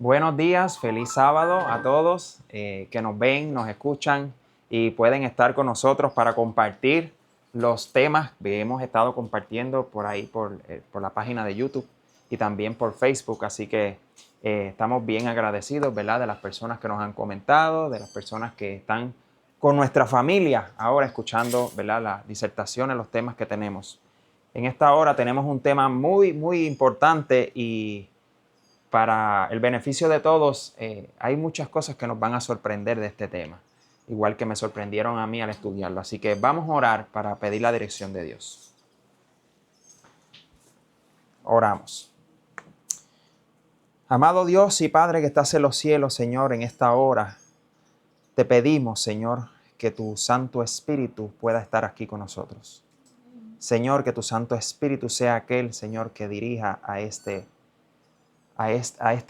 Buenos días, feliz sábado a todos que nos ven, nos escuchan y pueden estar con nosotros para compartir los temas que hemos estado compartiendo por ahí, por la página de YouTube y también por Facebook. Así que estamos bien agradecidos, ¿verdad? De las personas que nos han comentado, de las personas que están con nuestra familia ahora escuchando, ¿verdad? Las disertaciones, los temas que tenemos. En esta hora tenemos un tema muy, muy importante y para el beneficio de todos, hay muchas cosas que nos van a sorprender de este tema, igual que me sorprendieron a mí al estudiarlo. Así que vamos a orar para pedir la dirección de Dios. Oramos. Amado Dios y Padre que estás en los cielos, Señor, en esta hora te pedimos, Señor, que tu Santo Espíritu pueda estar aquí con nosotros. Señor, que tu Santo Espíritu sea aquel, Señor, que dirija a esta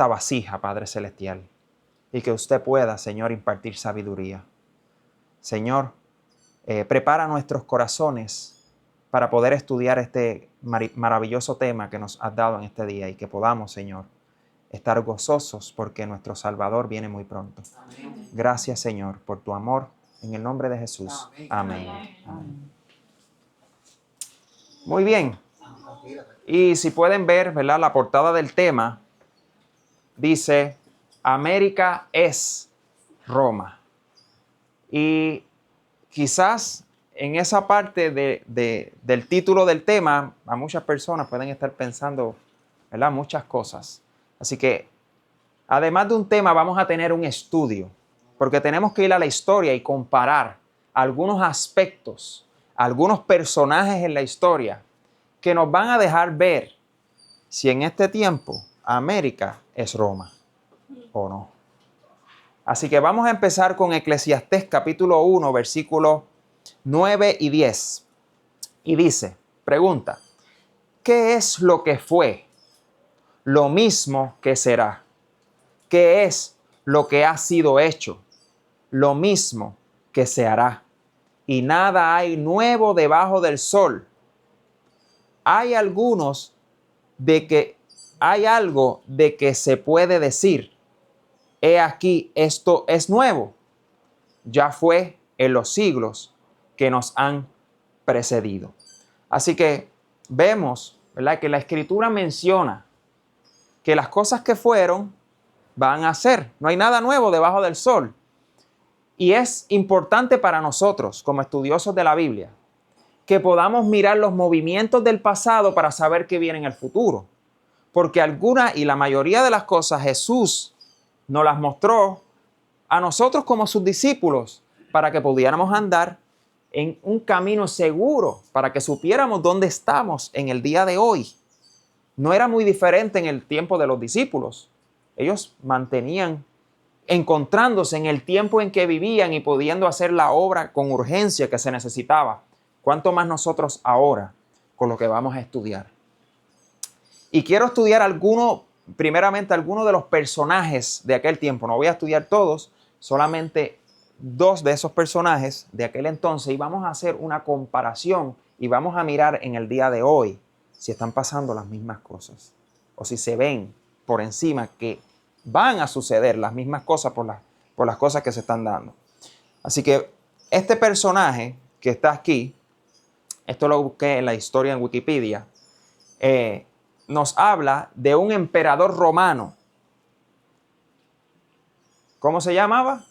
vasija, Padre Celestial. Y que usted pueda, Señor, impartir sabiduría. Señor, prepara nuestros corazones para poder estudiar este maravilloso tema que nos has dado en este día y que podamos, Señor, estar gozosos porque nuestro Salvador viene muy pronto. Amén. Gracias, Señor, por tu amor. En el nombre de Jesús. Amén. Amén. Amén. Muy bien. Y si pueden ver, ¿verdad? La portada del tema dice: América es Roma. Y quizás en esa parte del título del tema, a muchas personas pueden estar pensando, ¿verdad? Muchas cosas. Así que, además de un tema, vamos a tener un estudio, porque tenemos que ir a la historia y comparar algunos aspectos, algunos personajes en la historia que nos van a dejar ver si en este tiempo América es Roma o no. Así que vamos a empezar con Eclesiastés capítulo 1, versículos 9 y 10. Y dice, pregunta, ¿qué es lo que fue? Lo mismo que será. ¿Qué es lo que ha sido hecho? Lo mismo que se hará. Y nada hay nuevo debajo del sol. Hay algo de que se puede decir, he aquí, esto es nuevo. Ya fue en los siglos que nos han precedido. Así que vemos, ¿verdad?, que la Escritura menciona que las cosas que fueron van a ser. No hay nada nuevo debajo del sol. Y es importante para nosotros, como estudiosos de la Biblia, que podamos mirar los movimientos del pasado para saber qué viene en el futuro. Porque algunas y la mayoría de las cosas Jesús nos las mostró a nosotros como sus discípulos para que pudiéramos andar en un camino seguro, para que supiéramos dónde estamos en el día de hoy. No era muy diferente en el tiempo de los discípulos. Ellos mantenían encontrándose en el tiempo en que vivían y pudiendo hacer la obra con urgencia que se necesitaba. ¿Cuánto más nosotros ahora con lo que vamos a estudiar? Y quiero estudiar primeramente algunos de los personajes de aquel tiempo. No voy a estudiar todos, solamente dos de esos personajes de aquel entonces, y vamos a hacer una comparación y vamos a mirar en el día de hoy si están pasando las mismas cosas o si se ven por encima que van a suceder las mismas cosas por las cosas que se están dando. Así que este personaje que está aquí, esto lo busqué en la historia en Wikipedia, nos habla de un emperador romano. ¿Cómo se llamaba?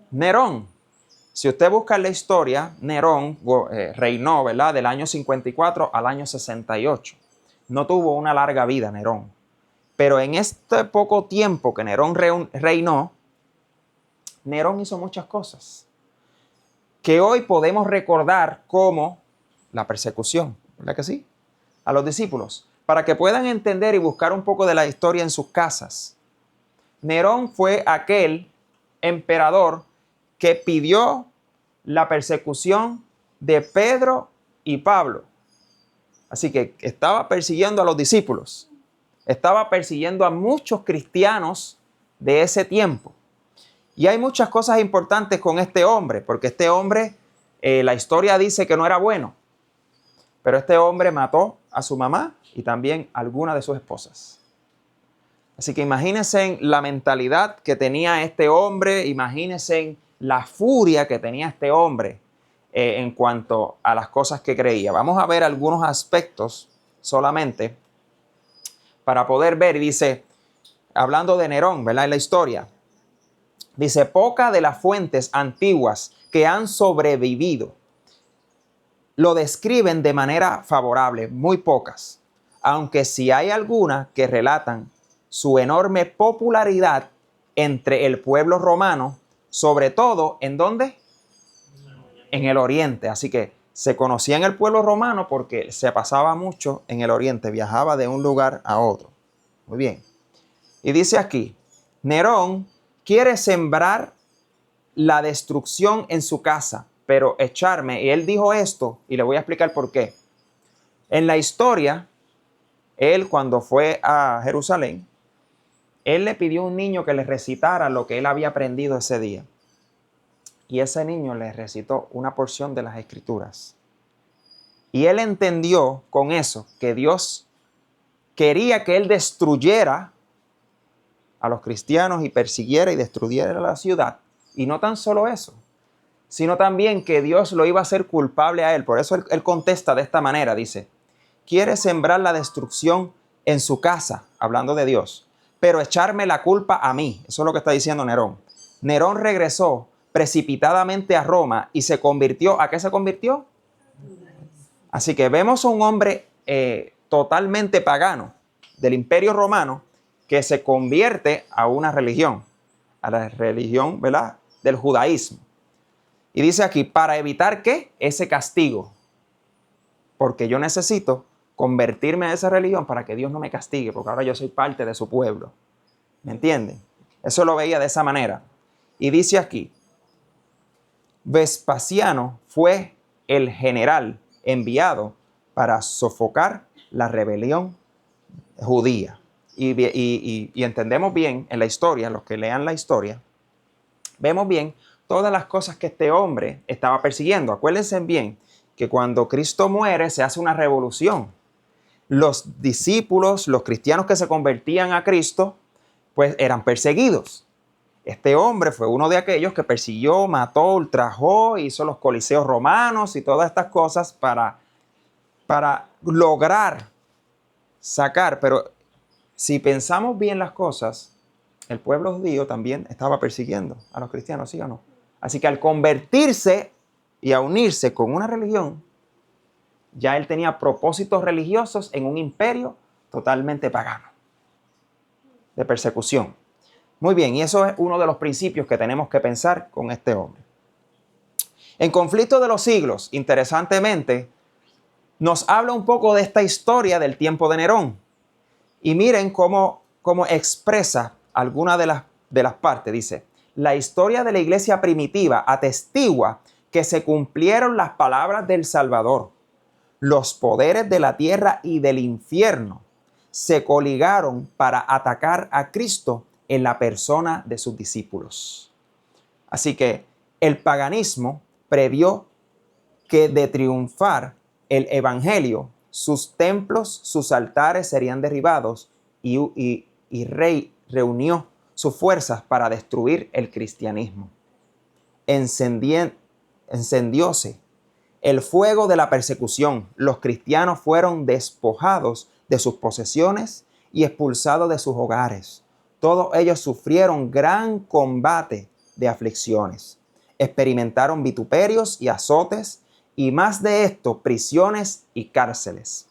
Nerón. Si usted busca en la historia, Nerón reinó, ¿verdad?, del año 54 al año 68. No tuvo una larga vida Nerón. Pero en este poco tiempo que Nerón reinó, Nerón hizo muchas cosas que hoy podemos recordar como la persecución, ¿verdad que sí?, a los discípulos, para que puedan entender y buscar un poco de la historia en sus casas. Nerón fue aquel emperador que pidió la persecución de Pedro y Pablo. Así que estaba persiguiendo a los discípulos. Estaba persiguiendo a muchos cristianos de ese tiempo. Y hay muchas cosas importantes con este hombre, porque este hombre, la historia dice que no era bueno. Pero este hombre mató a su mamá y también a alguna de sus esposas. Así que imagínense la mentalidad que tenía este hombre, imagínense la furia que tenía este hombre en cuanto a las cosas que creía. Vamos a ver algunos aspectos solamente para poder ver. Y dice, hablando de Nerón, ¿verdad? En la historia, dice, pocas de las fuentes antiguas que han sobrevivido lo describen de manera favorable, muy pocas, aunque sí hay algunas que relatan su enorme popularidad entre el pueblo romano, sobre todo, ¿en dónde? En el oriente. Así que se conocía en el pueblo romano porque se pasaba mucho en el oriente, viajaba de un lugar a otro. Muy bien. Y dice aquí, Nerón quiere sembrar la destrucción en su casa, pero echarme. Y él dijo esto, y le voy a explicar por qué. En la historia, él cuando fue a Jerusalén, él le pidió a un niño que le recitara lo que él había aprendido ese día. Y ese niño le recitó una porción de las Escrituras. Y él entendió con eso que Dios quería que él destruyera a los cristianos y persiguiera y destruyera la ciudad. Y no tan solo eso, sino también que Dios lo iba a hacer culpable a él. Por eso él contesta de esta manera, dice, quiere sembrar la destrucción en su casa, hablando de Dios, pero echarme la culpa a mí. Eso es lo que está diciendo Nerón. Nerón regresó precipitadamente a Roma y se convirtió, ¿a qué se convirtió? Así que vemos a un hombre totalmente pagano del Imperio Romano que se convierte a una religión, a la religión, ¿verdad?, del judaísmo. Y dice aquí, para evitar ¿qué? Ese castigo. Porque yo necesito convertirme a esa religión para que Dios no me castigue, porque ahora yo soy parte de su pueblo. ¿Me entienden? Eso lo veía de esa manera. Y dice aquí, Vespasiano fue el general enviado para sofocar la rebelión judía. Y entendemos bien en la historia, los que lean la historia, vemos bien todas las cosas que este hombre estaba persiguiendo. Acuérdense bien que cuando Cristo muere se hace una revolución. Los discípulos, los cristianos que se convertían a Cristo, pues eran perseguidos. Este hombre fue uno de aquellos que persiguió, mató, ultrajó, hizo los coliseos romanos y todas estas cosas para lograr sacar. Pero si pensamos bien las cosas, el pueblo judío también estaba persiguiendo a los cristianos, ¿sí o no? Así que al convertirse y a unirse con una religión, ya él tenía propósitos religiosos en un imperio totalmente pagano, de persecución. Muy bien, y eso es uno de los principios que tenemos que pensar con este hombre. En Conflicto de los Siglos, interesantemente, nos habla un poco de esta historia del tiempo de Nerón. Y miren cómo expresa alguna de las partes. Dice, la historia de la iglesia primitiva atestigua que se cumplieron las palabras del Salvador. Los poderes de la tierra y del infierno se coligaron para atacar a Cristo en la persona de sus discípulos. Así que el paganismo previó que de triunfar el evangelio, sus templos, sus altares serían derribados y rey reunió sus fuerzas para destruir el cristianismo. Encendióse el fuego de la persecución. Los cristianos fueron despojados de sus posesiones y expulsados de sus hogares. Todos ellos sufrieron gran combate de aflicciones. Experimentaron vituperios y azotes, y más de esto, prisiones y cárceles.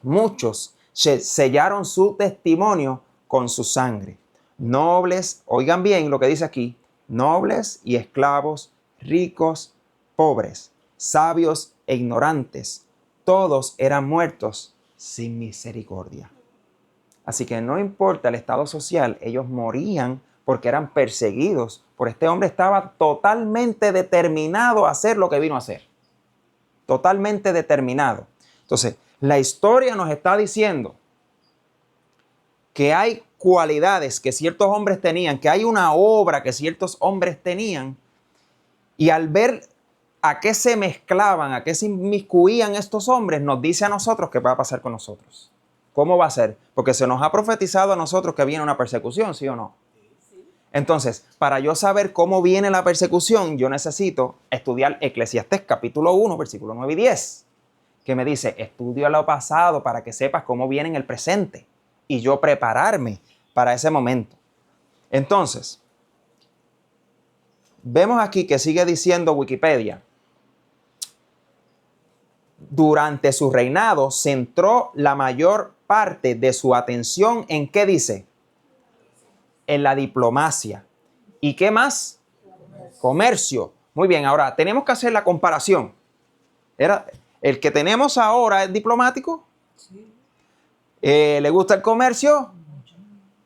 Muchos sellaron su testimonio con su sangre. Nobles, oigan bien lo que dice aquí, nobles y esclavos, ricos, pobres, sabios e ignorantes, todos eran muertos sin misericordia. Así que no importa el estado social, ellos morían porque eran perseguidos. Por este hombre estaba totalmente determinado a hacer lo que vino a hacer. Totalmente determinado. Entonces, la historia nos está diciendo que hay cualidades que ciertos hombres tenían, que hay una obra que ciertos hombres tenían, y al ver a qué se mezclaban, a qué se inmiscuían estos hombres, nos dice a nosotros qué va a pasar con nosotros. ¿Cómo va a ser? Porque se nos ha profetizado a nosotros que viene una persecución, ¿sí o no? Entonces, para yo saber cómo viene la persecución, yo necesito estudiar Eclesiastés capítulo 1, versículos 9 y 10, que me dice, estudia lo pasado para que sepas cómo viene en el presente y yo prepararme para ese momento. Entonces, vemos aquí que sigue diciendo Wikipedia, durante su reinado centró la mayor parte de su atención en ¿qué dice? En la diplomacia. ¿Y qué más? Comercio. Muy bien, ahora tenemos que hacer la comparación. ¿El que tenemos ahora es diplomático? Sí. ¿Le gusta el comercio?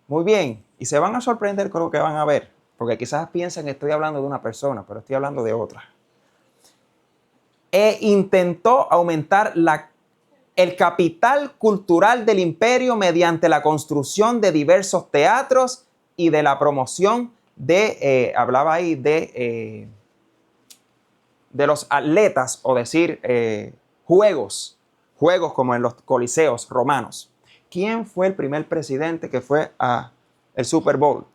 Muy bien. Y se van a sorprender con lo que van a ver. Porque quizás piensan que estoy hablando de una persona, pero estoy hablando de otra. Intentó aumentar el capital cultural del imperio mediante la construcción de diversos teatros y de la promoción hablaba ahí de los atletas, o decir, juegos como en los coliseos romanos. ¿Quién fue el primer presidente que fue a el Super Bowl?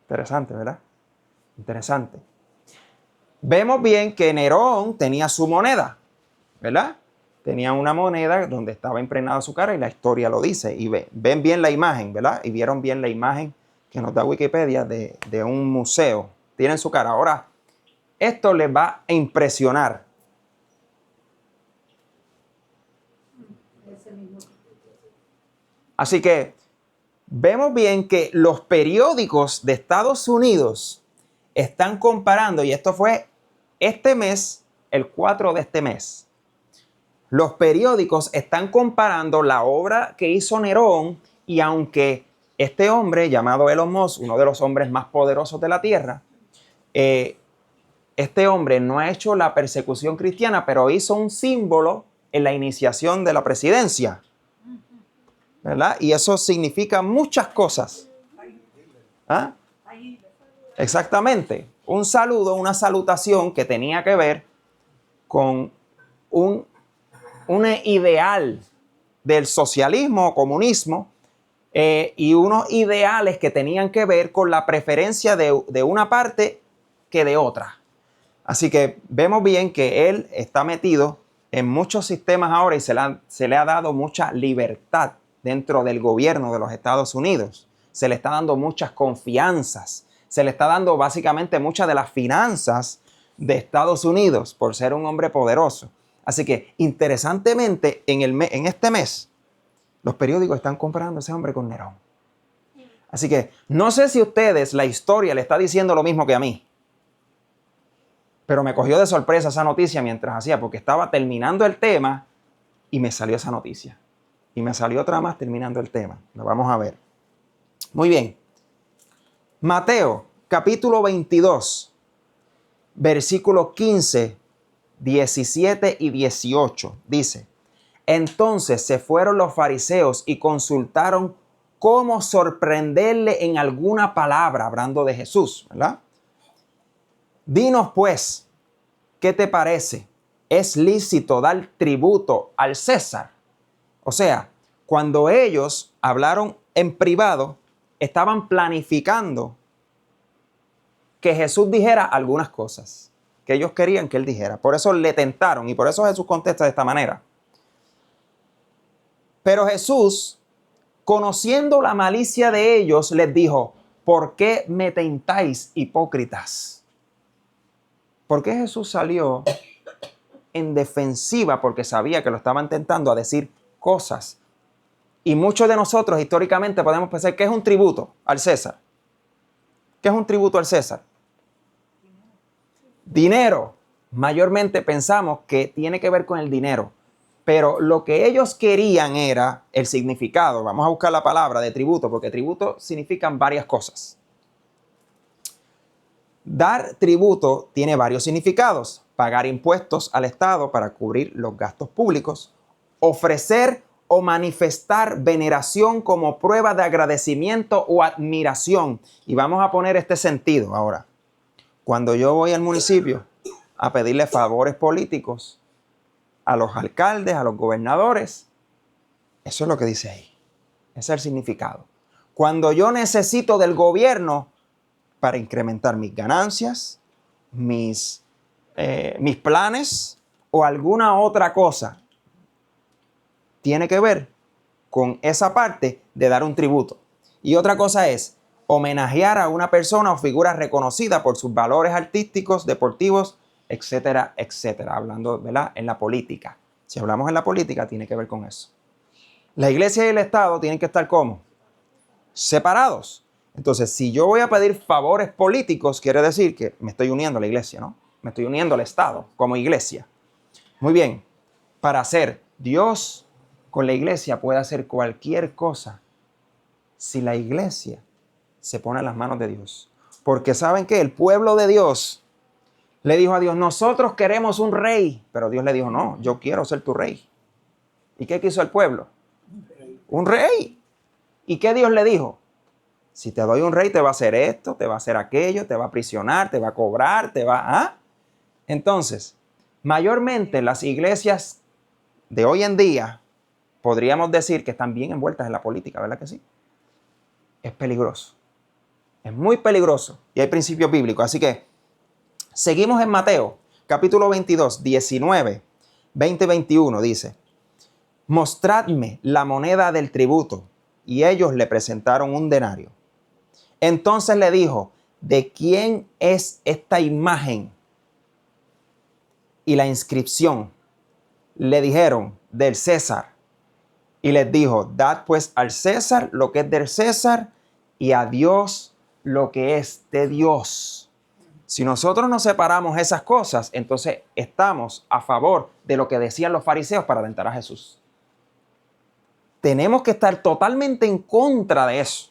Interesante, ¿verdad? Interesante. Vemos bien que Nerón tenía su moneda, ¿verdad? Tenía una moneda donde estaba impregnada su cara y la historia lo dice. Y ven bien la imagen, ¿verdad? Y vieron bien la imagen que nos da Wikipedia de un museo. Tienen su cara. Ahora, esto les va a impresionar. Así que vemos bien que los periódicos de Estados Unidos están comparando, y esto fue este mes, el 4 de este mes. Los periódicos están comparando la obra que hizo Nerón, y aunque este hombre llamado Elon Musk, uno de los hombres más poderosos de la Tierra, este hombre no ha hecho la persecución cristiana, pero hizo un símbolo en la iniciación de la presidencia, ¿verdad? Y eso significa muchas cosas. ¿Ah? Exactamente. Un saludo, una salutación que tenía que ver con un ideal del socialismo o comunismo, y unos ideales que tenían que ver con la preferencia de una parte que de otra. Así que vemos bien que él está metido en muchos sistemas ahora y se le ha dado mucha libertad dentro del gobierno de los Estados Unidos. Se le está dando muchas confianzas. Se le está dando básicamente muchas de las finanzas de Estados Unidos por ser un hombre poderoso. Así que, interesantemente, en este mes, los periódicos están comparando a ese hombre con Nerón. Así que, no sé si a ustedes la historia le está diciendo lo mismo que a mí. Pero me cogió de sorpresa esa noticia mientras hacía, porque estaba terminando el tema y me salió esa noticia. Y me salió otra más terminando el tema. Lo vamos a ver. Muy bien. Mateo, capítulo 22, versículos 15, 17 y 18. Dice, entonces se fueron los fariseos y consultaron cómo sorprenderle en alguna palabra, hablando de Jesús, ¿verdad? Dinos pues, ¿qué te parece? ¿Es lícito dar tributo al César? O sea, cuando ellos hablaron en privado, estaban planificando que Jesús dijera algunas cosas que ellos querían que él dijera. Por eso le tentaron y por eso Jesús contesta de esta manera. Pero Jesús, conociendo la malicia de ellos, les dijo, ¿por qué me tentáis, hipócritas? ¿Por qué Jesús salió en defensiva? Porque sabía que lo estaban tentando a decir cosas. Y muchos de nosotros históricamente podemos pensar que es un tributo al César. ¿Qué es un tributo al César? Dinero. Mayormente pensamos que tiene que ver con el dinero. Pero lo que ellos querían era el significado. Vamos a buscar la palabra de tributo, porque tributo significan varias cosas. Dar tributo tiene varios significados. Pagar impuestos al Estado para cubrir los gastos públicos. Ofrecer o manifestar veneración como prueba de agradecimiento o admiración. Y vamos a poner este sentido ahora. Cuando yo voy al municipio a pedirle favores políticos, a los alcaldes, a los gobernadores. Eso es lo que dice ahí. Ese es el significado. Cuando yo necesito del gobierno para incrementar mis ganancias, mis planes o alguna otra cosa, tiene que ver con esa parte de dar un tributo. Y otra cosa es homenajear a una persona o figura reconocida por sus valores artísticos, deportivos, etcétera, etcétera. Hablando, ¿verdad?, en la política. Si hablamos en la política, tiene que ver con eso. La iglesia y el Estado tienen que estar ¿cómo? Separados. Entonces, si yo voy a pedir favores políticos, quiere decir que me estoy uniendo a la iglesia, ¿no? Me estoy uniendo al Estado como iglesia. Muy bien. Para hacer Dios con la iglesia puede hacer cualquier cosa si la iglesia se pone en las manos de Dios. Porque ¿saben qué? El pueblo de Dios le dijo a Dios, nosotros queremos un rey. Pero Dios le dijo, no, yo quiero ser tu rey. ¿Y qué quiso el pueblo? Un rey. ¿Y qué Dios le dijo? Si te doy un rey, te va a hacer esto, te va a hacer aquello, te va a aprisionar, te va a cobrar, te va a... Entonces, mayormente las iglesias de hoy en día, podríamos decir que están bien envueltas en la política, ¿verdad que sí? Es peligroso. Es muy peligroso. Y hay principios bíblicos. Así que, seguimos en Mateo, capítulo 22, 19, 20, 21, dice, mostradme la moneda del tributo. Y ellos le presentaron un denario. Entonces le dijo, ¿de quién es esta imagen y la inscripción? Le dijeron, del César. Y les dijo, dad pues al César lo que es del César y a Dios lo que es de Dios. Si nosotros nos separamos esas cosas, entonces estamos a favor de lo que decían los fariseos para alentar a Jesús. Tenemos que estar totalmente en contra de eso.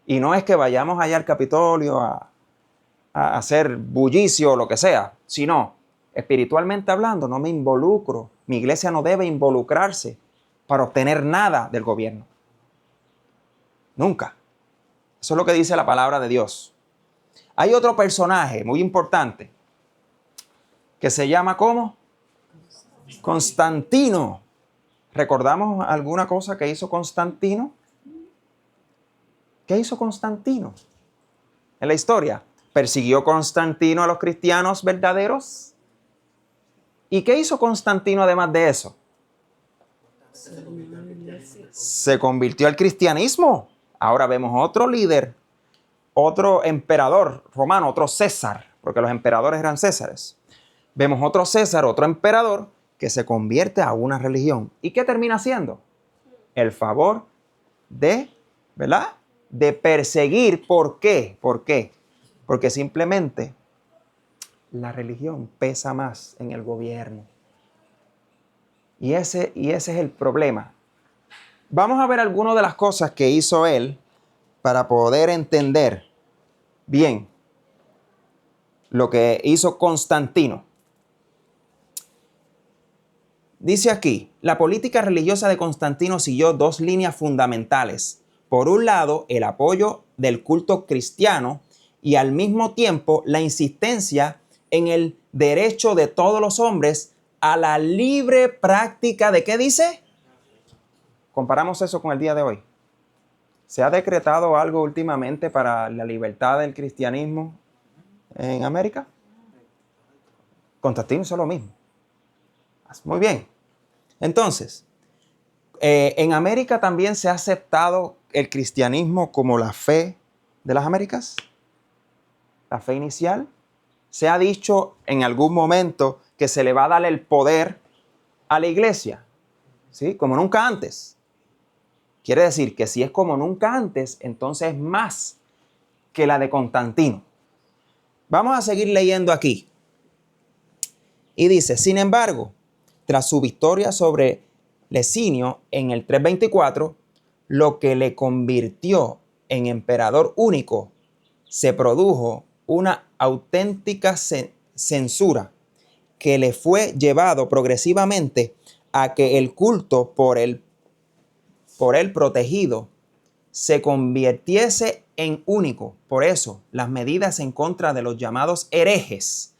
Y no es que vayamos allá al Capitolio a hacer bullicio o lo que sea, sino espiritualmente hablando, no me involucro. Mi iglesia no debe involucrarse para obtener nada del gobierno. Nunca. Eso es lo que dice la palabra de Dios. Hay otro personaje muy importante que se llama ¿cómo? Constantino. ¿Recordamos alguna cosa que hizo Constantino? ¿Qué hizo Constantino en la historia? ¿Persiguió Constantino a los cristianos verdaderos? ¿Y qué hizo Constantino además de eso? Se convirtió al cristianismo. Ahora vemos otro líder, otro emperador romano, otro César, porque los emperadores eran Césares. Vemos otro César, otro emperador, que se convierte a una religión. ¿Y qué termina haciendo? El favor de, ¿verdad?, de perseguir. ¿Por qué? ¿Por qué? Porque simplemente la religión pesa más en el gobierno. Y ese es el problema. Vamos a ver algunas de las cosas que hizo él para poder entender bien lo que hizo Constantino. Dice aquí, la política religiosa de Constantino siguió dos líneas fundamentales. Por un lado, el apoyo del culto cristiano y al mismo tiempo la insistencia en el derecho de todos los hombres a la libre práctica de, ¿qué dice? Comparamos eso con el día de hoy. ¿Se ha decretado algo últimamente para la libertad del cristianismo en América? Constantino hizo lo mismo. Muy bien. Entonces, en América también se ha aceptado el cristianismo como la fe de las Américas. La fe inicial. Se ha dicho en algún momento que se le va a dar el poder a la iglesia, ¿sí? Como nunca antes. Quiere decir que si es como nunca antes, entonces es más que la de Constantino. Vamos a seguir leyendo aquí. Y dice, sin embargo, tras su victoria sobre Lesinio en el 324, lo que le convirtió en emperador único, se produjo una auténtica censura que le fue llevado progresivamente a que el culto por él protegido se convirtiese en único. Por eso, las medidas en contra de los llamados herejes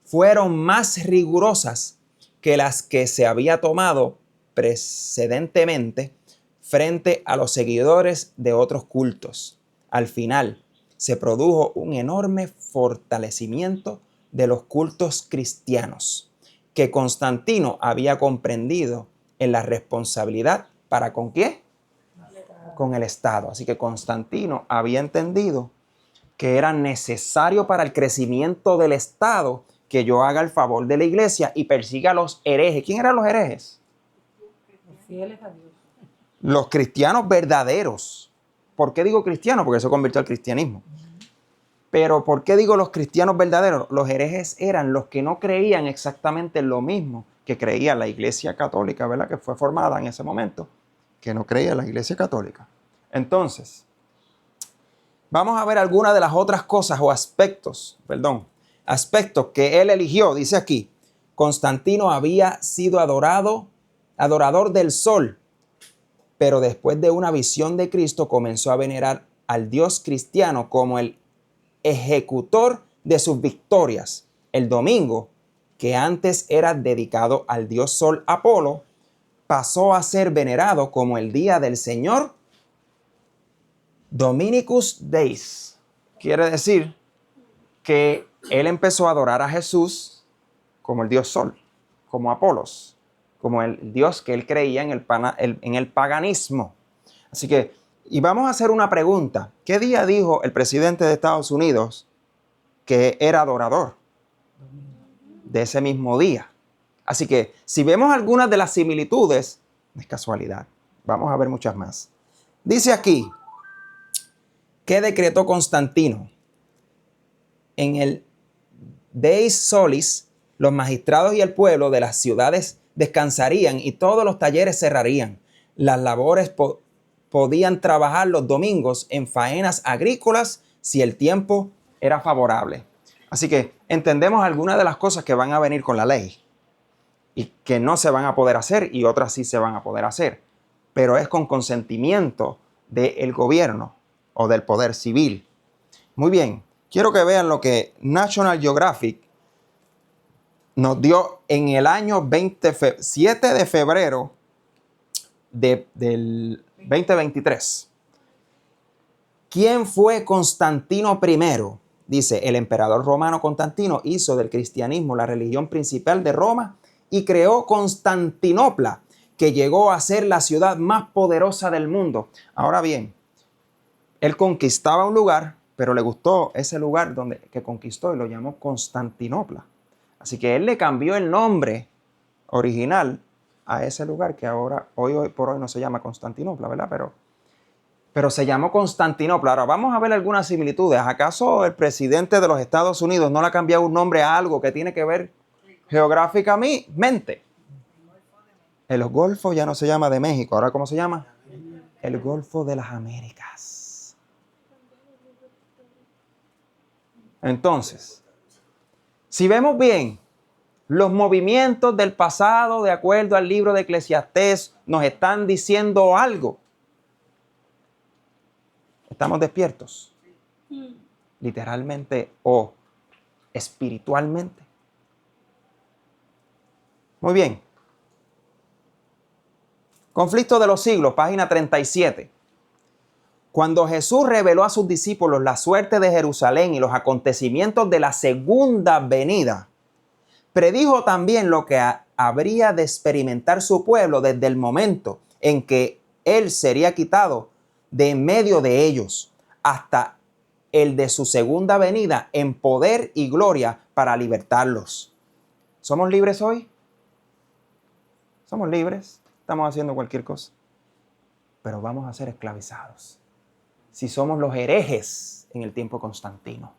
fueron más rigurosas que las que se había tomado precedentemente frente a los seguidores de otros cultos. Al final, se produjo un enorme fortalecimiento de los cultos cristianos que Constantino había comprendido en la responsabilidad para ¿con qué? Con el Estado. Así que Constantino había entendido que era necesario para el crecimiento del Estado que yo haga el favor de la iglesia y persiga a los herejes. ¿Quién eran los herejes? Los fieles a Dios. Los cristianos verdaderos. ¿Por qué digo cristianos? Porque eso convirtió al cristianismo. Pero ¿por qué digo los cristianos verdaderos? Los herejes eran los que no creían exactamente lo mismo que creía la Iglesia Católica, ¿verdad? Que fue formada en ese momento, que no creía la Iglesia Católica. Entonces, vamos a ver algunas de las otras cosas o aspectos que él eligió. Dice aquí, Constantino había sido adorador del sol, pero después de una visión de Cristo comenzó a venerar al Dios cristiano como el ejecutor de sus victorias. El domingo, que antes era dedicado al dios sol Apolo, pasó a ser venerado como el día del Señor Dominicus Deis. Quiere decir que él empezó a adorar a Jesús como el dios sol, como Apolos, como el dios que él creía en el paganismo. Así que, y vamos a hacer una pregunta. ¿Qué día dijo el presidente de Estados Unidos que era adorador? De ese mismo día. Así que, si vemos algunas de las similitudes, no es casualidad. Vamos a ver muchas más. Dice aquí, ¿qué decretó Constantino? En el Deis Solis, los magistrados y el pueblo de las ciudades descansarían y todos los talleres cerrarían. Las labores podían trabajar los domingos en faenas agrícolas si el tiempo era favorable. Así que entendemos algunas de las cosas que van a venir con la ley y que no se van a poder hacer y otras sí se van a poder hacer. Pero es con consentimiento del gobierno o del poder civil. Muy bien, quiero que vean lo que National Geographic nos dio en el año 7 de febrero del 2023. ¿Quién fue Constantino I? Dice, el emperador romano Constantino hizo del cristianismo la religión principal de Roma y creó Constantinopla, que llegó a ser la ciudad más poderosa del mundo. Ahora bien, él conquistaba un lugar, pero le gustó ese lugar que conquistó y lo llamó Constantinopla. Así que él le cambió el nombre original a ese lugar que ahora, hoy por hoy no se llama Constantinopla, ¿verdad? Pero se llamó Constantinopla. Ahora vamos a ver algunas similitudes. ¿Acaso el presidente de los Estados Unidos no le ha cambiado un nombre a algo que tiene que ver geográficamente? El Golfo ya no se llama de México. ¿Ahora cómo se llama? El Golfo de las Américas. Entonces, si vemos bien, los movimientos del pasado, de acuerdo al libro de Eclesiastés, nos están diciendo algo. ¿Estamos despiertos? Literalmente o espiritualmente. Muy bien. Conflicto de los siglos, página 37. Cuando Jesús reveló a sus discípulos la suerte de Jerusalén y los acontecimientos de la segunda venida, predijo también lo que habría de experimentar su pueblo desde el momento en que él sería quitado de en medio de ellos hasta el de su segunda venida en poder y gloria para libertarlos. ¿Somos libres hoy? Somos libres, estamos haciendo cualquier cosa, pero vamos a ser esclavizados si somos los herejes en el tiempo de Constantino.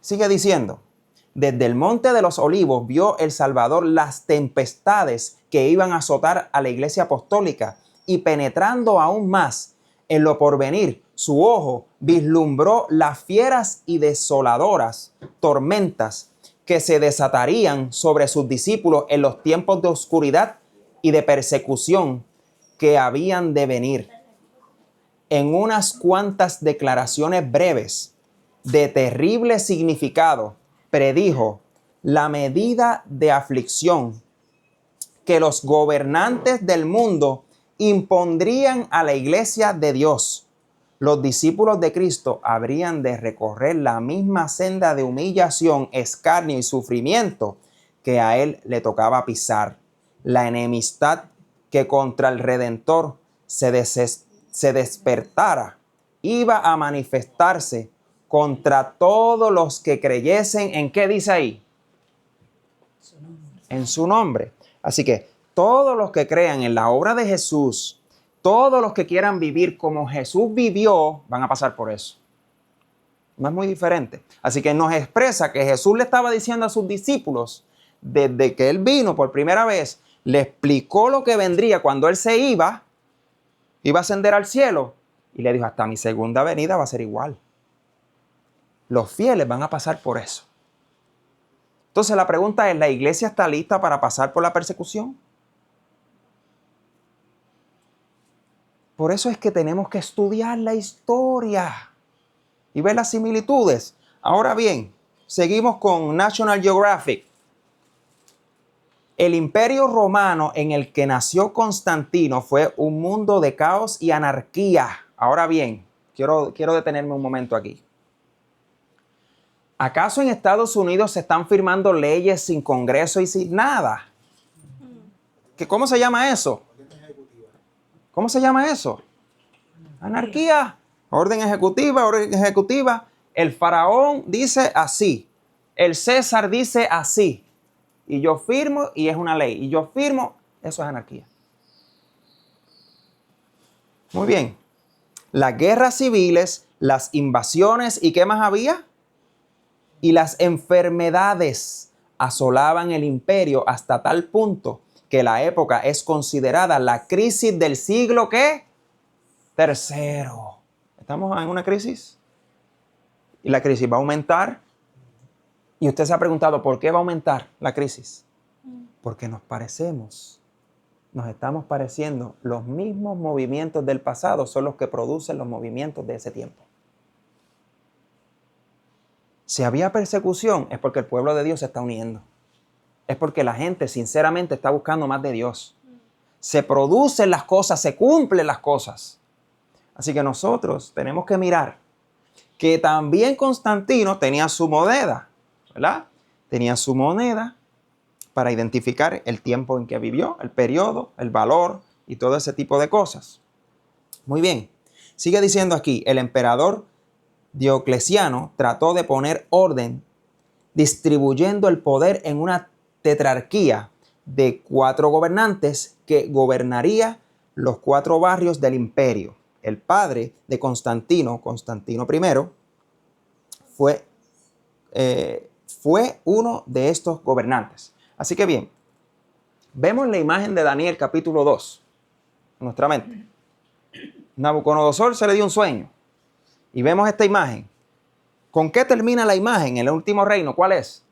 Sigue diciendo, desde el monte de los olivos vio el Salvador las tempestades que iban a azotar a la iglesia apostólica y penetrando aún más en lo porvenir, su ojo vislumbró las fieras y desoladoras tormentas que se desatarían sobre sus discípulos en los tiempos de oscuridad y de persecución que habían de venir. En unas cuantas declaraciones breves de terrible significado, predijo la medida de aflicción que los gobernantes del mundo impondrían a la iglesia de Dios, los discípulos de Cristo habrían de recorrer la misma senda de humillación, escarnio y sufrimiento que a él le tocaba pisar. La enemistad que contra el Redentor se despertara iba a manifestarse contra todos los que creyesen en ¿qué dice ahí? En su nombre. Así que todos los que crean en la obra de Jesús, todos los que quieran vivir como Jesús vivió, van a pasar por eso. No es muy diferente. Así que nos expresa que Jesús le estaba diciendo a sus discípulos, desde que Él vino por primera vez, le explicó lo que vendría cuando Él se iba a ascender al cielo, y le dijo, hasta mi segunda venida va a ser igual. Los fieles van a pasar por eso. Entonces la pregunta es, ¿la iglesia está lista para pasar por la persecución? Por eso es que tenemos que estudiar la historia y ver las similitudes. Ahora bien, seguimos con National Geographic. El imperio romano en el que nació Constantino fue un mundo de caos y anarquía. Ahora bien, quiero detenerme un momento aquí. ¿Acaso en Estados Unidos se están firmando leyes sin Congreso y sin nada? ¿Cómo se llama eso? ¿Cómo se llama eso? Anarquía. Orden ejecutiva, orden ejecutiva. El faraón dice así. El César dice así. Y yo firmo y es una ley. Y yo firmo, eso es anarquía. Muy bien. Las guerras civiles, las invasiones y ¿qué más había? Y las enfermedades asolaban el imperio hasta tal punto que la época es considerada la crisis del siglo ¿qué? Tercero. ¿Estamos en una crisis? Y la crisis va a aumentar. Y usted se ha preguntado, ¿por qué va a aumentar la crisis? Porque nos parecemos. Nos estamos pareciendo. Los mismos movimientos del pasado son los que producen los movimientos de ese tiempo. Si había persecución, es porque el pueblo de Dios se está uniendo. Es porque la gente sinceramente está buscando más de Dios. Se producen las cosas, se cumplen las cosas. Así que nosotros tenemos que mirar que también Constantino tenía su moneda, ¿verdad? Tenía su moneda para identificar el tiempo en que vivió, el periodo, el valor y todo ese tipo de cosas. Muy bien. Sigue diciendo aquí, el emperador Diocleciano trató de poner orden distribuyendo el poder en una tetrarquía de 4 gobernantes que gobernaría los 4 barrios del imperio. El padre de Constantino, Constantino I, fue uno de estos gobernantes. Así que bien, vemos la imagen de Daniel capítulo 2 en nuestra mente. Nabucodonosor se le dio un sueño y vemos esta imagen. ¿Con qué termina la imagen en el último reino? ¿Cuál es?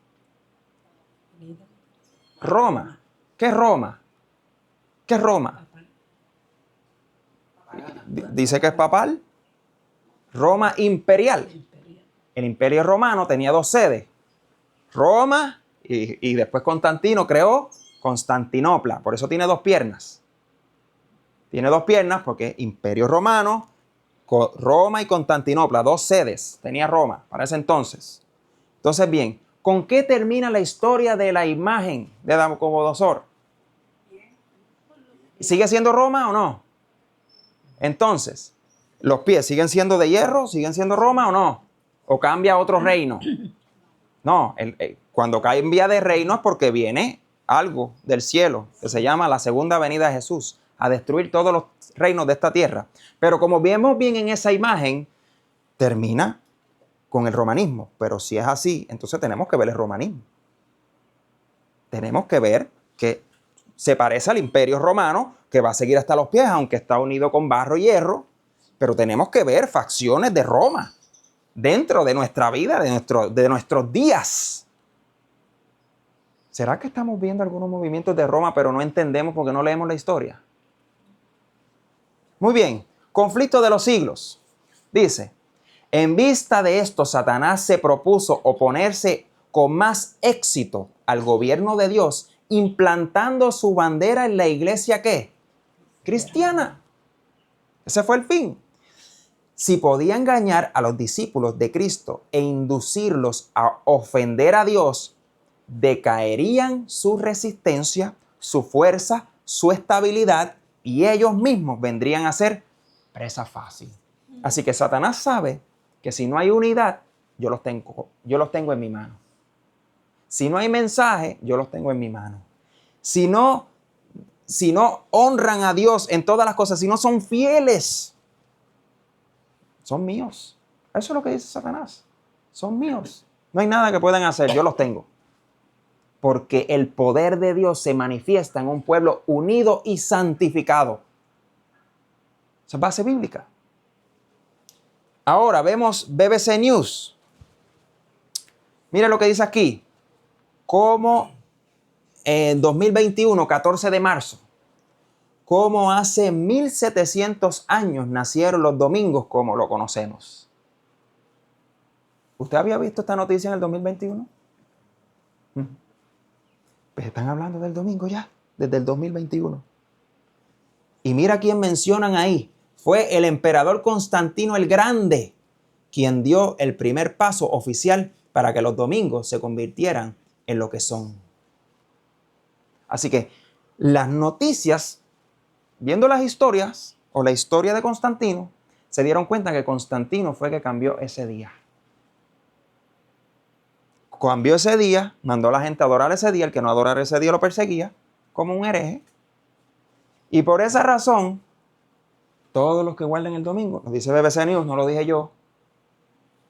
Roma. ¿Qué es Roma? ¿Qué es Roma? Dice que es papal. Roma imperial. El imperio romano tenía 2 sedes. Roma y después Constantino creó Constantinopla. Por eso tiene 2 piernas. Tiene 2 piernas porque imperio romano, Roma y Constantinopla, 2 sedes tenía Roma para ese entonces. Entonces bien, ¿con qué termina la historia de la imagen de Nabucodonosor? ¿Sigue siendo Roma o no? Entonces, ¿los pies siguen siendo de hierro? ¿Siguen siendo Roma o no? ¿O cambia a otro reino? No, cuando cambia de reino es porque viene algo del cielo que se llama la segunda venida de Jesús a destruir todos los reinos de esta tierra. Pero como vemos bien en esa imagen, termina con el romanismo. Pero si es así, entonces tenemos que ver el romanismo. Tenemos que ver que se parece al imperio romano, que va a seguir hasta los pies, aunque está unido con barro y hierro. Pero tenemos que ver facciones de Roma dentro de nuestra vida, de nuestros días. ¿Será que estamos viendo algunos movimientos de Roma, pero no entendemos porque no leemos la historia? Muy bien, conflicto de los siglos. Dice, en vista de esto, Satanás se propuso oponerse con más éxito al gobierno de Dios, implantando su bandera en la iglesia ¿qué? Cristiana. Ese fue el fin. Si podía engañar a los discípulos de Cristo e inducirlos a ofender a Dios, decaerían su resistencia, su fuerza, su estabilidad y ellos mismos vendrían a ser presa fácil. Así que Satanás sabe que si no hay unidad, yo los tengo en mi mano. Si no hay mensaje, yo los tengo en mi mano. Si no honran a Dios en todas las cosas, si no son fieles, son míos. Eso es lo que dice Satanás. Son míos. No hay nada que puedan hacer, yo los tengo. Porque el poder de Dios se manifiesta en un pueblo unido y santificado. Esa es base bíblica. Ahora vemos BBC News. Mira lo que dice aquí. Como en 2021, 14 de marzo, como hace 1700 años nacieron los domingos como lo conocemos. ¿Usted había visto esta noticia en el 2021? Pues están hablando del domingo ya, desde el 2021. Y mira quién mencionan ahí. Fue el emperador Constantino el Grande quien dio el primer paso oficial para que los domingos se convirtieran en lo que son. Así que las noticias, viendo las historias o la historia de Constantino, se dieron cuenta que Constantino fue que cambió ese día. Cambió ese día, mandó a la gente a adorar ese día, el que no adorara ese día lo perseguía como un hereje. Y por esa razón, todos los que guardan el domingo, nos dice BBC News, no lo dije yo,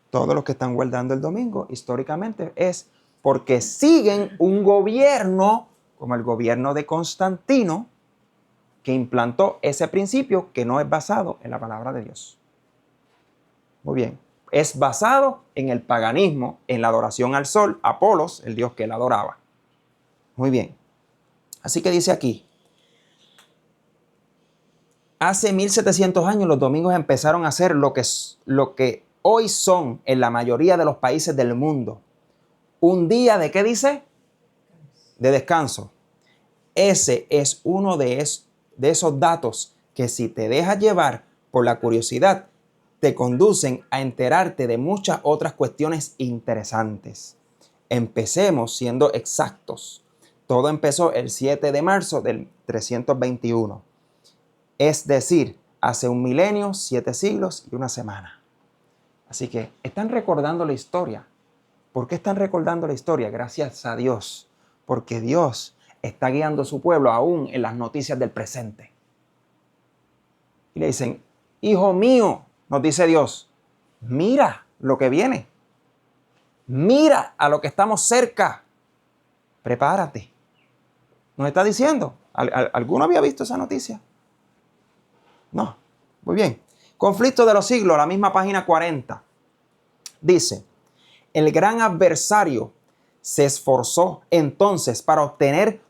todos los que están guardando el domingo históricamente es porque siguen un gobierno como el gobierno de Constantino que implantó ese principio que no es basado en la palabra de Dios. Muy bien. Es basado en el paganismo, en la adoración al sol, Apolos, el dios que él adoraba. Muy bien. Así que dice aquí, hace 1700 años los domingos empezaron a ser lo que hoy son en la mayoría de los países del mundo. Un día de, ¿qué dice? De descanso. Ese es uno de esos datos que si te dejas llevar por la curiosidad, te conducen a enterarte de muchas otras cuestiones interesantes. Empecemos siendo exactos. Todo empezó el 7 de marzo del 321. Es decir, hace 1 milenio, 7 siglos y 1 semana. Así que están recordando la historia. ¿Por qué están recordando la historia? Gracias a Dios. Porque Dios está guiando a su pueblo aún en las noticias del presente. Y le dicen, hijo mío, nos dice Dios, mira lo que viene. Mira a lo que estamos cerca. Prepárate. Nos está diciendo. ¿Alguno había visto esa noticia? No. Muy bien. Conflicto de los siglos, la misma página 40. Dice, el gran adversario se esforzó entonces para obtener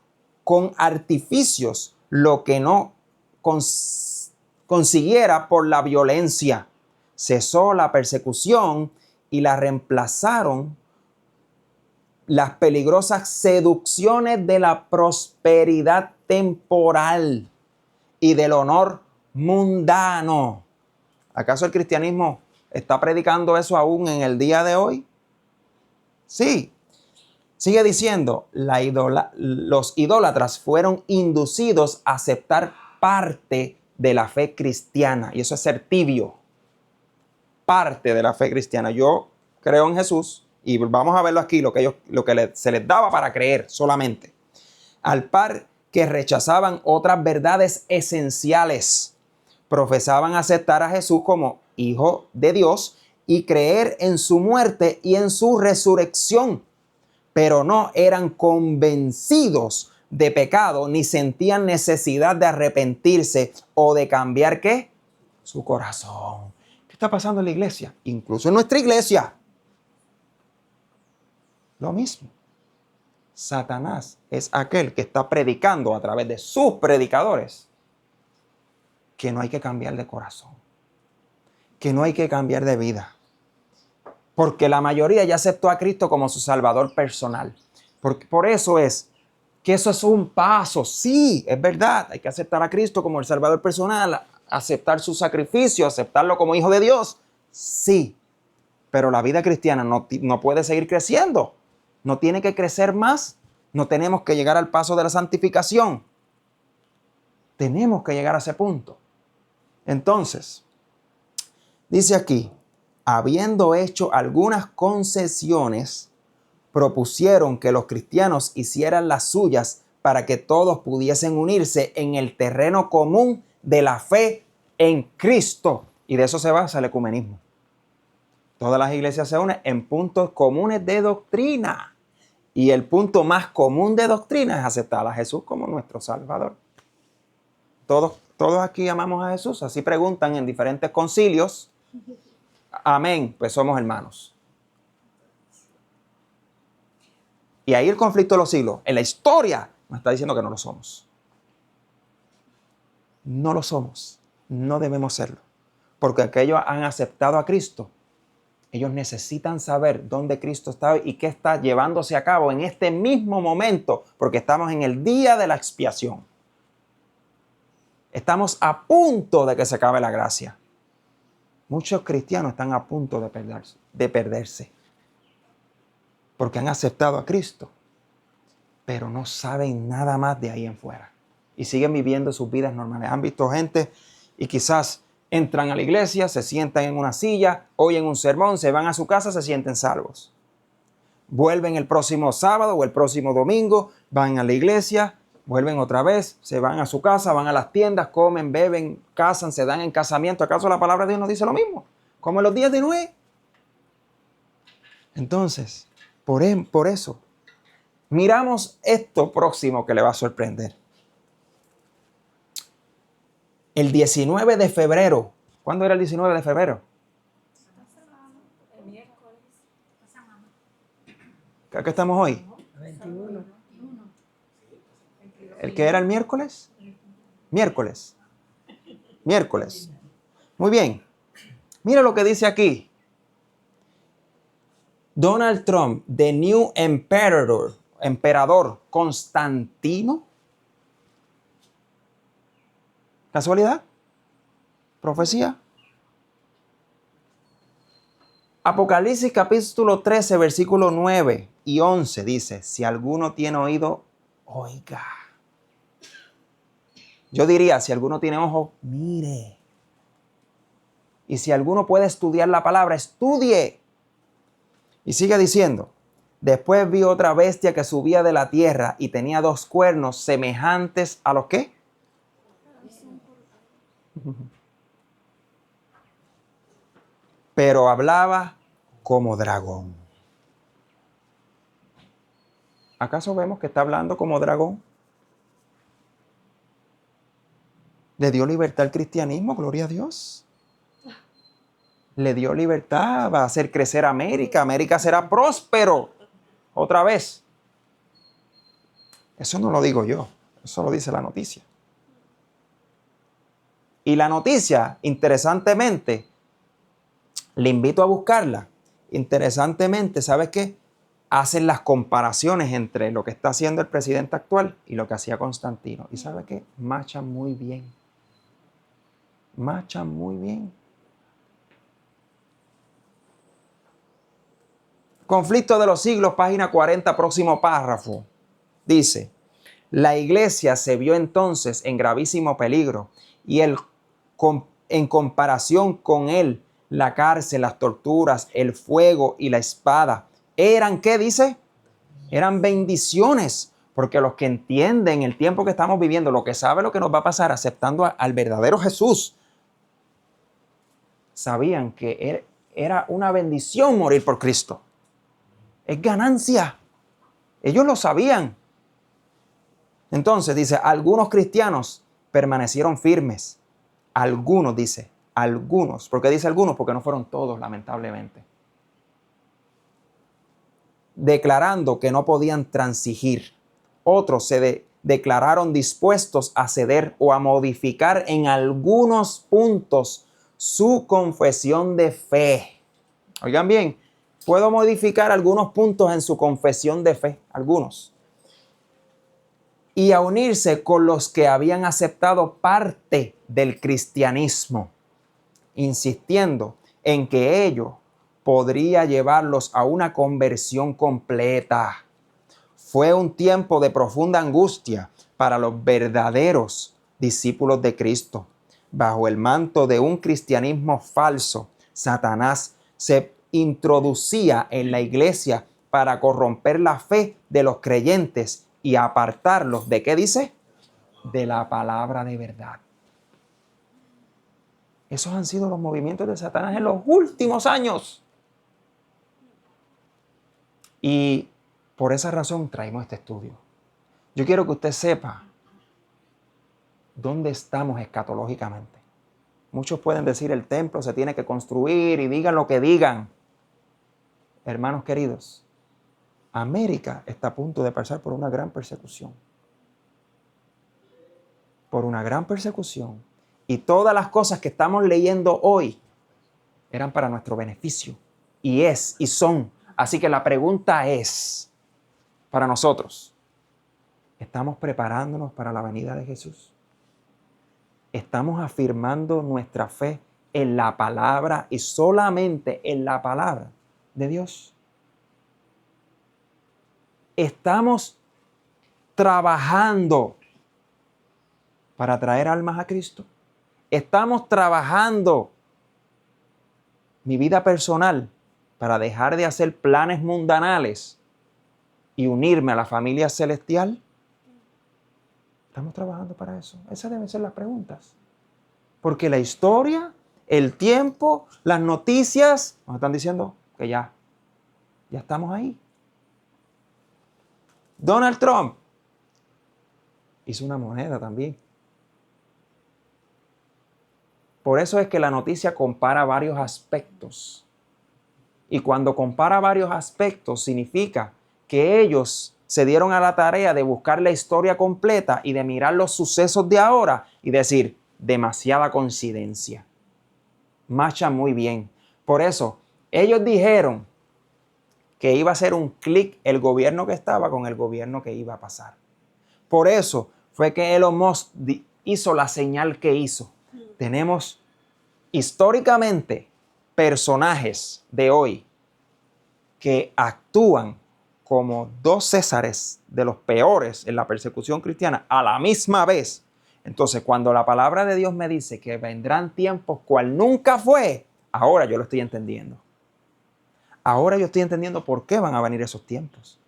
con artificios lo que no consiguiera por la violencia. Cesó la persecución y la reemplazaron las peligrosas seducciones de la prosperidad temporal y del honor mundano. ¿Acaso el cristianismo está predicando eso aún en el día de hoy? Sí. Sigue diciendo, los idólatras fueron inducidos a aceptar parte de la fe cristiana. Y eso es ser tibio. Parte de la fe cristiana. Yo creo en Jesús y vamos a verlo aquí, lo que se les daba para creer solamente. Al par que rechazaban otras verdades esenciales. Profesaban aceptar a Jesús como Hijo de Dios y creer en su muerte y en su resurrección. Pero no eran convencidos de pecado ni sentían necesidad de arrepentirse o de cambiar ¿qué? Su corazón. ¿Qué está pasando en la iglesia? Incluso en nuestra iglesia. Lo mismo. Satanás es aquel que está predicando a través de sus predicadores que no hay que cambiar de corazón, que no hay que cambiar de vida. Porque la mayoría ya aceptó a Cristo como su Salvador personal. Por eso es que eso es un paso. Sí, es verdad. Hay que aceptar a Cristo como el Salvador personal, aceptar su sacrificio, aceptarlo como Hijo de Dios. Sí, pero la vida cristiana no puede seguir creciendo. No tiene que crecer más. No tenemos que llegar al paso de la santificación. Tenemos que llegar a ese punto. Entonces, dice aquí, habiendo hecho algunas concesiones, propusieron que los cristianos hicieran las suyas para que todos pudiesen unirse en el terreno común de la fe en Cristo. Y de eso se basa el ecumenismo. Todas las iglesias se unen en puntos comunes de doctrina. Y el punto más común de doctrina es aceptar a Jesús como nuestro Salvador. Todos aquí amamos a Jesús. Así preguntan en diferentes concilios. Amén, pues somos hermanos. Y ahí el conflicto de los siglos. En la historia nos está diciendo que no lo somos. No lo somos. No debemos serlo. Porque aquellos han aceptado a Cristo. Ellos necesitan saber dónde Cristo está y qué está llevándose a cabo en este mismo momento. Porque estamos en el día de la expiación. Estamos a punto de que se acabe la gracia. Muchos cristianos están a punto de perderse. Porque han aceptado a Cristo. Pero no saben nada más de ahí en fuera. Y siguen viviendo sus vidas normales. Han visto gente y quizás entran a la iglesia, se sientan en una silla, oyen un sermón, se van a su casa, se sienten salvos. Vuelven el próximo sábado o el próximo domingo, van a la iglesia, vuelven otra vez, se van a su casa, van a las tiendas, comen, beben, casan, se dan en casamiento. ¿Acaso la palabra de Dios nos dice lo mismo? Como en los días de Noé. Entonces, por eso, miramos esto próximo que le va a sorprender. El 19 de febrero. ¿Cuándo era el 19 de febrero? El miércoles. ¿Qué estamos hoy? 21. ¿El que era el miércoles? Miércoles. Muy bien. Mira lo que dice aquí. Donald Trump, the new emperador Constantino. ¿Casualidad? ¿Profecía? Apocalipsis capítulo 13, versículo 9 y 11 dice, si alguno tiene oído, oiga. Yo diría, si alguno tiene ojo, mire. Y si alguno puede estudiar la palabra, estudie. Y sigue diciendo, después vi otra bestia que subía de la tierra y tenía 2 cuernos semejantes a los ¿qué? Pero hablaba como dragón. ¿Acaso vemos que está hablando como dragón? ¿Le dio libertad al cristianismo? Gloria a Dios. Le dio libertad, va a hacer crecer América. América será próspero. Otra vez. Eso no lo digo yo. Eso lo dice la noticia. Y la noticia, interesantemente, le invito a buscarla. Interesantemente, ¿sabes qué? Hacen las comparaciones entre lo que está haciendo el presidente actual y lo que hacía Constantino. ¿Y sabe qué? Machan muy bien. Machan muy bien. Conflicto de los siglos, página 40, próximo párrafo. Dice, la iglesia se vio entonces en gravísimo peligro y en comparación con él, la cárcel, las torturas, el fuego y la espada, ¿eran qué dice? Eran bendiciones, porque los que entienden el tiempo que estamos viviendo, lo que saben lo que nos va a pasar aceptando al verdadero Jesús, sabían que era una bendición morir por Cristo. Es ganancia. Ellos lo sabían. Entonces dice, algunos cristianos permanecieron firmes. Algunos, dice, algunos. ¿Por qué dice algunos? Porque no fueron todos, lamentablemente. Declarando que no podían transigir. Otros se declararon dispuestos a ceder o a modificar en algunos puntos su confesión de fe. Oigan bien, puedo modificar algunos puntos en su confesión de fe, algunos, y a unirse con los que habían aceptado parte del cristianismo, insistiendo en que ello podría llevarlos a una conversión completa. Fue un tiempo de profunda angustia para los verdaderos discípulos de Cristo. Bajo el manto de un cristianismo falso, Satanás se introducía en la iglesia para corromper la fe de los creyentes y apartarlos ¿de qué dice? De la palabra de verdad. Esos han sido los movimientos de Satanás en los últimos años. Y por esa razón traemos este estudio. Yo quiero que usted sepa dónde estamos escatológicamente. Muchos pueden decir el templo se tiene que construir y digan lo que digan. Hermanos queridos, América está a punto de pasar por una gran persecución. Por una gran persecución. Y todas las cosas que estamos leyendo hoy eran para nuestro beneficio. Y son. Así que la pregunta es, para nosotros, ¿estamos preparándonos para la venida de Jesús? ¿Estamos afirmando nuestra fe en la palabra y solamente en la palabra de Dios? ¿Estamos trabajando para traer almas a Cristo? ¿Estamos trabajando mi vida personal para dejar de hacer planes mundanales y unirme a la familia celestial? ¿Estamos trabajando para eso? Esas deben ser las preguntas. Porque la historia, el tiempo, las noticias nos están diciendo que ya estamos ahí. Donald Trump hizo una moneda también. Por eso es que la noticia compara varios aspectos. Y cuando compara varios aspectos significa que ellos se dieron a la tarea de buscar la historia completa y de mirar los sucesos de ahora y decir, demasiada coincidencia. Marcha muy bien. Por eso, ellos dijeron que iba a ser un clic el gobierno que estaba con el gobierno que iba a pasar. Por eso fue que Elon Musk hizo la señal que hizo. Tenemos históricamente personajes de hoy que actúan como dos Césares de los peores en la persecución cristiana a la misma vez. Entonces, cuando la palabra de Dios me dice que vendrán tiempos cual nunca fue, ahora yo lo estoy entendiendo. Ahora yo estoy entendiendo por qué van a venir esos tiempos.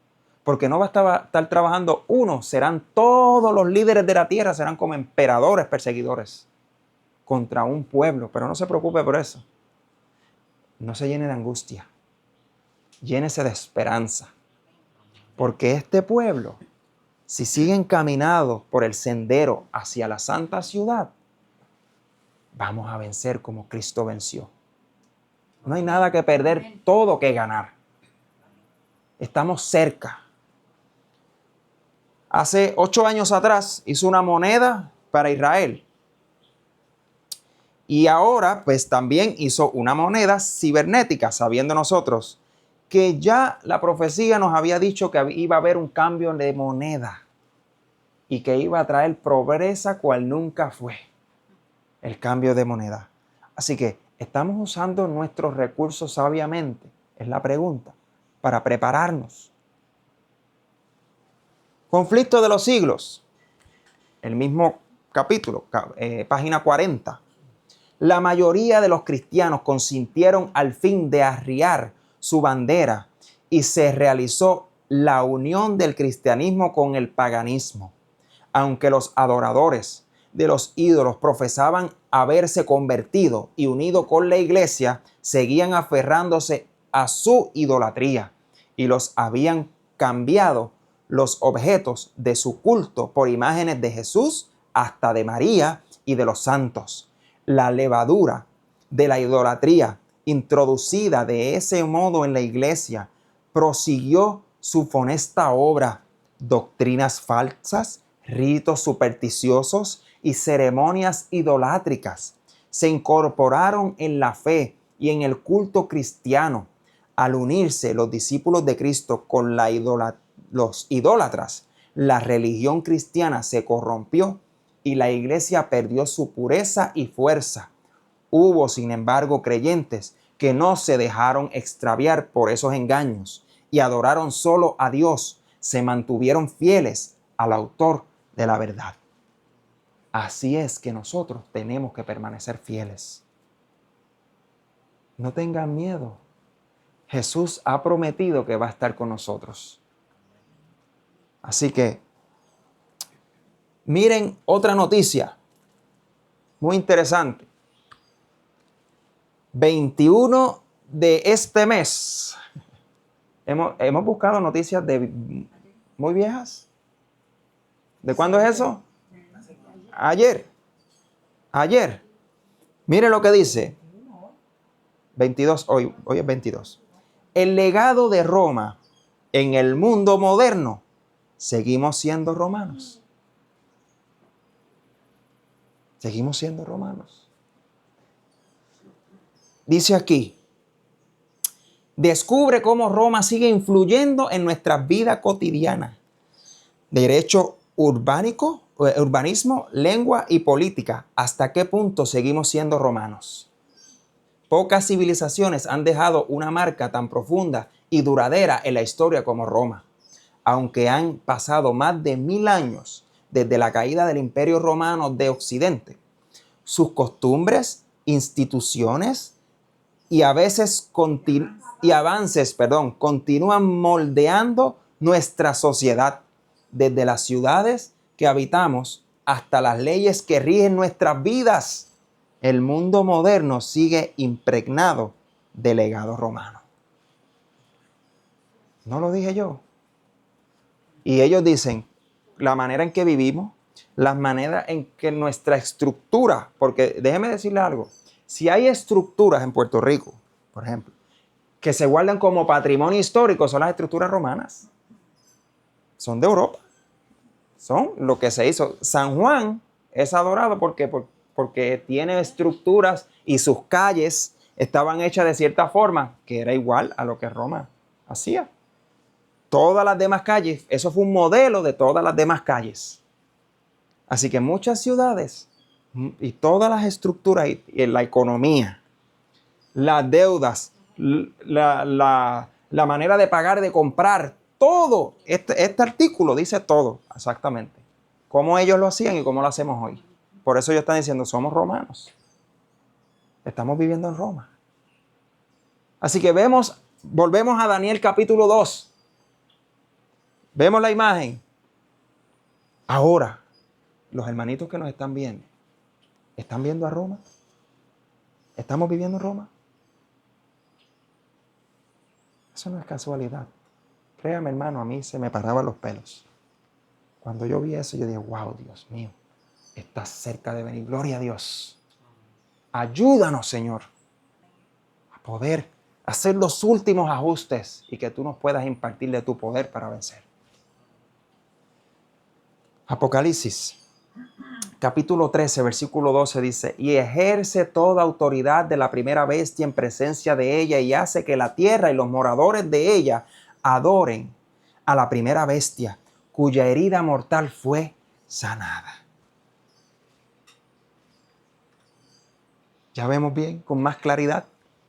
Porque no va a estar trabajando uno, serán todos los líderes de la tierra, serán como emperadores perseguidores contra un pueblo. Pero no se preocupe por eso. No se llene de angustia. Llénese de esperanza. Porque este pueblo, si sigue encaminado por el sendero hacia la santa ciudad, vamos a vencer como Cristo venció. No hay nada que perder, todo que ganar. Estamos cerca. Hace 8 años atrás hizo una moneda para Israel. Y ahora pues también hizo una moneda cibernética, sabiendo nosotros que ya la profecía nos había dicho que iba a haber un cambio de moneda y que iba a traer pobreza cual nunca fue el cambio de moneda. Así que, ¿estamos usando nuestros recursos sabiamente? Es la pregunta, para prepararnos. Conflicto de los siglos. El mismo capítulo, página 40. La mayoría de los cristianos consintieron al fin de arriar su bandera y se realizó la unión del cristianismo con el paganismo. Aunque los adoradores de los ídolos profesaban haberse convertido y unido con la iglesia, seguían aferrándose a su idolatría y los habían cambiado los objetos de su culto por imágenes de Jesús, hasta de María y de los santos. La levadura de la idolatría introducida de ese modo en la iglesia prosiguió su funesta obra. Doctrinas falsas, ritos supersticiosos y ceremonias idolátricas se incorporaron en la fe y en el culto cristiano, Al unirse los discípulos de Cristo con los idólatras, la religión cristiana se corrompió y la iglesia perdió su pureza y fuerza. Hubo, sin embargo, creyentes que no se dejaron extraviar por esos engaños y adoraron solo a Dios, se mantuvieron fieles al autor de la verdad. Así es que nosotros tenemos que permanecer fieles. No tengan miedo. Jesús ha prometido que va a estar con nosotros. Así que, miren otra noticia muy interesante. 21 de este mes. Hemos buscado noticias muy viejas. ¿De cuándo es eso? Ayer. Mire lo que dice. 22, hoy es 22. El legado de Roma en el mundo moderno. Seguimos siendo romanos. Seguimos siendo romanos. Dice aquí. Descubre cómo Roma sigue influyendo en nuestra vida cotidiana. Derecho urbanismo, lengua y política. ¿Hasta qué punto seguimos siendo romanos? Pocas civilizaciones han dejado una marca tan profunda y duradera en la historia como Roma. Aunque han pasado más de 1000 años desde la caída del Imperio Romano de Occidente, sus costumbres, instituciones y avances continúan moldeando nuestra sociedad, desde las ciudades que habitamos hasta las leyes que rigen nuestras vidas. El mundo moderno sigue impregnado de legado romano. No lo dije yo. Y ellos dicen, la manera en que vivimos, la manera en que nuestra estructura, porque déjeme decirle algo, si hay estructuras en Puerto Rico, por ejemplo, que se guardan como patrimonio histórico, son las estructuras romanas. Son de Europa. Son lo que se hizo. San Juan es adorado porque tiene estructuras y sus calles estaban hechas de cierta forma que era igual a lo que Roma hacía. Todas las demás calles, eso fue un modelo de todas las demás calles. Así que muchas ciudades y todas las estructuras y la economía, las deudas, la manera de pagar, de comprar, todo, este artículo dice todo exactamente. Cómo ellos lo hacían y cómo lo hacemos hoy. Por eso ellos están diciendo, somos romanos. Estamos viviendo en Roma. Así que volvemos a Daniel capítulo 2. Vemos la imagen. Ahora, los hermanitos que nos están viendo a Roma. ¿Estamos viviendo en Roma? Eso no es casualidad. Créame, hermano, a mí se me paraban los pelos. Cuando yo vi eso, yo dije, wow, Dios mío, estás cerca de venir. Gloria a Dios. Ayúdanos, Señor, a poder hacer los últimos ajustes y que tú nos puedas impartir de tu poder para vencer. Apocalipsis, capítulo 13, versículo 12 dice, y ejerce toda autoridad de la primera bestia en presencia de ella y hace que la tierra y los moradores de ella adoren a la primera bestia, cuya herida mortal fue sanada. Ya vemos bien, con más claridad.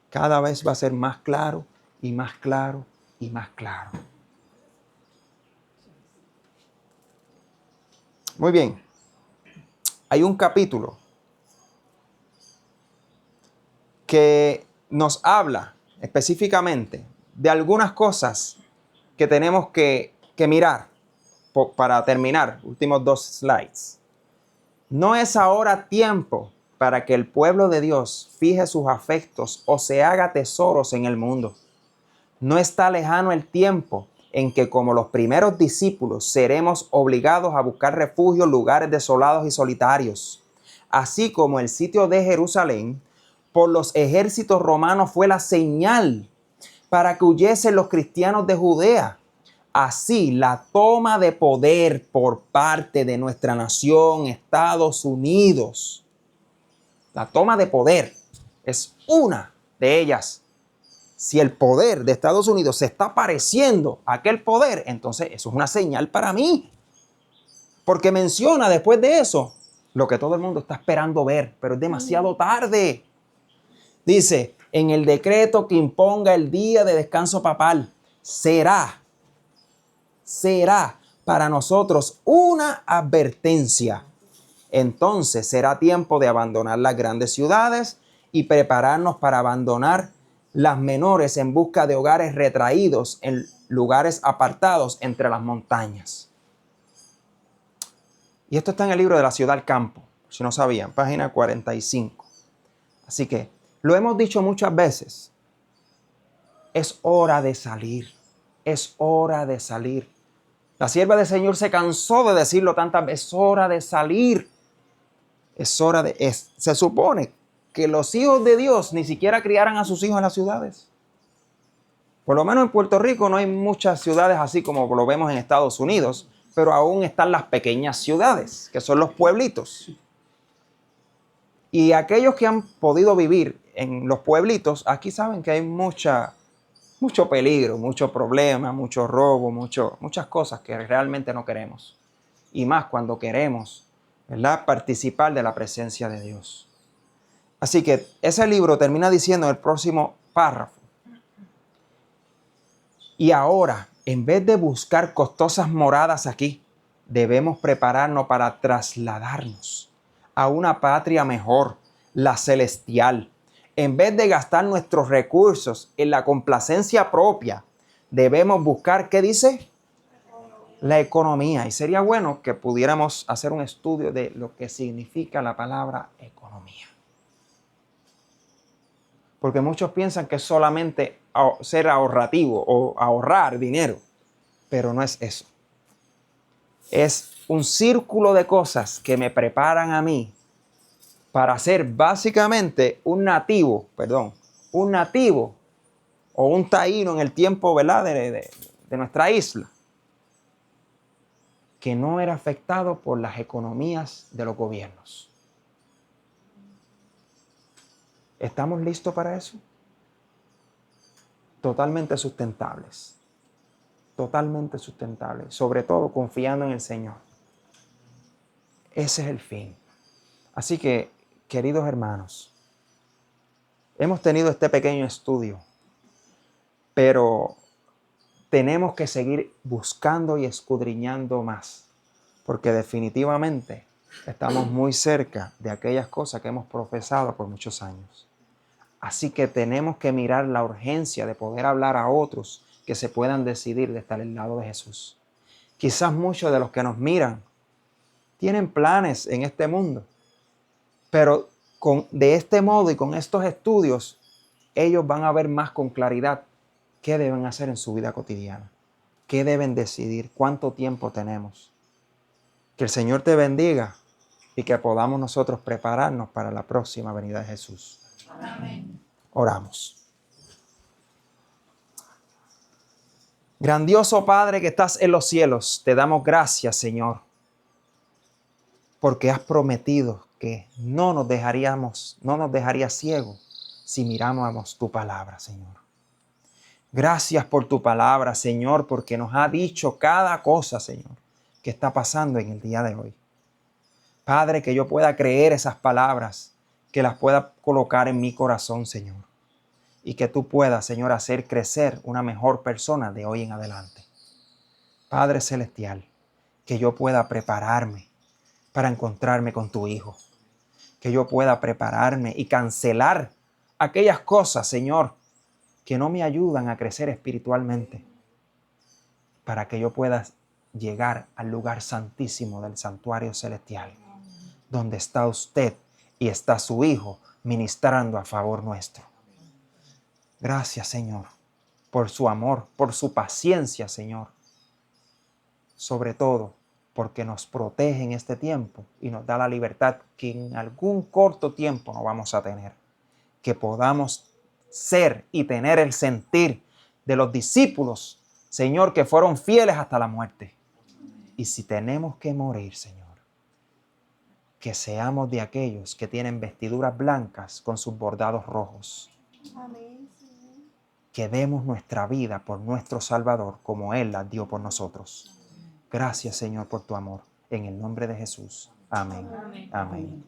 Cada vez va a ser más claro y más claro y más claro. Muy bien. Hay un capítulo que nos habla específicamente de algunas cosas que tenemos que mirar para terminar. Últimos 2 slides. No es ahora tiempo para que el pueblo de Dios fije sus afectos o se haga tesoros en el mundo. No está lejano el tiempo en que, como los primeros discípulos, seremos obligados a buscar refugio en lugares desolados y solitarios. Así como el sitio de Jerusalén por los ejércitos romanos fue la señal para que huyesen los cristianos de Judea. Así, la toma de poder por parte de nuestra nación, Estados Unidos, la toma de poder es una de ellas. Si el poder de Estados Unidos se está pareciendo a aquel poder, entonces eso es una señal para mí. Porque menciona después de eso lo que todo el mundo está esperando ver, pero es demasiado tarde. Dice, en el decreto que imponga el día de descanso papal, será para nosotros una advertencia. Entonces será tiempo de abandonar las grandes ciudades y prepararnos para abandonar las menores en busca de hogares retraídos en lugares apartados entre las montañas. Y esto está en el libro de la ciudad al campo, si no sabían, página 45. Así que lo hemos dicho muchas veces. Es hora de salir. Es hora de salir. La sierva del Señor se cansó de decirlo tantas veces. Es hora de salir. Es hora de... se supone que los hijos de Dios ni siquiera criaran a sus hijos en las ciudades. Por lo menos en Puerto Rico no hay muchas ciudades así como lo vemos en Estados Unidos, pero aún están las pequeñas ciudades, que son los pueblitos. Y aquellos que han podido vivir en los pueblitos, aquí saben que hay mucho peligro, mucho problema, mucho robo, muchas cosas que realmente no queremos. Y más cuando queremos, ¿verdad?, participar de la presencia de Dios. Así que ese libro termina diciendo en el próximo párrafo: y ahora, en vez de buscar costosas moradas aquí, debemos prepararnos para trasladarnos a una patria mejor, la celestial. En vez de gastar nuestros recursos en la complacencia propia, debemos buscar, ¿qué dice? La economía. Y sería bueno que pudiéramos hacer un estudio de lo que significa la palabra economía. Porque muchos piensan que es solamente ser ahorrativo o ahorrar dinero, pero no es eso. Es un círculo de cosas que me preparan a mí para ser básicamente un nativo o un taíno en el tiempo, ¿verdad?, de nuestra isla, que no era afectado por las economías de los gobiernos. ¿Estamos listos para eso? Totalmente sustentables. Totalmente sustentables. Sobre todo confiando en el Señor. Ese es el fin. Así que, queridos hermanos, hemos tenido este pequeño estudio, pero tenemos que seguir buscando y escudriñando más, porque definitivamente estamos muy cerca de aquellas cosas que hemos profesado por muchos años. Así que tenemos que mirar la urgencia de poder hablar a otros que se puedan decidir de estar al lado de Jesús. Quizás muchos de los que nos miran tienen planes en este mundo, pero de este modo y con estos estudios, ellos van a ver más con claridad qué deben hacer en su vida cotidiana, qué deben decidir, cuánto tiempo tenemos. Que el Señor te bendiga y que podamos nosotros prepararnos para la próxima venida de Jesús. Amén. Oramos. Grandioso Padre que estás en los cielos, te damos gracias, Señor, porque has prometido que no nos dejarías ciegos si miramos tu palabra, Señor. Gracias por tu palabra, Señor, porque nos ha dicho cada cosa, Señor, que está pasando en el día de hoy. Padre, que yo pueda creer esas palabras, que las pueda colocar en mi corazón, Señor. Y que tú puedas, Señor, hacer crecer una mejor persona de hoy en adelante. Padre Celestial, que yo pueda prepararme para encontrarme con tu Hijo. Que yo pueda prepararme y cancelar aquellas cosas, Señor, que no me ayudan a crecer espiritualmente. Para que yo pueda llegar al lugar santísimo del santuario celestial, donde está usted y está su Hijo ministrando a favor nuestro. Gracias, Señor, por su amor, por su paciencia, Señor. Sobre todo, porque nos protege en este tiempo y nos da la libertad que en algún corto tiempo no vamos a tener. Que podamos ser y tener el sentir de los discípulos, Señor, que fueron fieles hasta la muerte. Y si tenemos que morir, Señor, que seamos de aquellos que tienen vestiduras blancas con sus bordados rojos. Amén, Señor. que demos nuestra vida por nuestro Salvador como Él la dio por nosotros. Gracias, Señor, por tu amor. En el nombre de Jesús. Amén. Amén.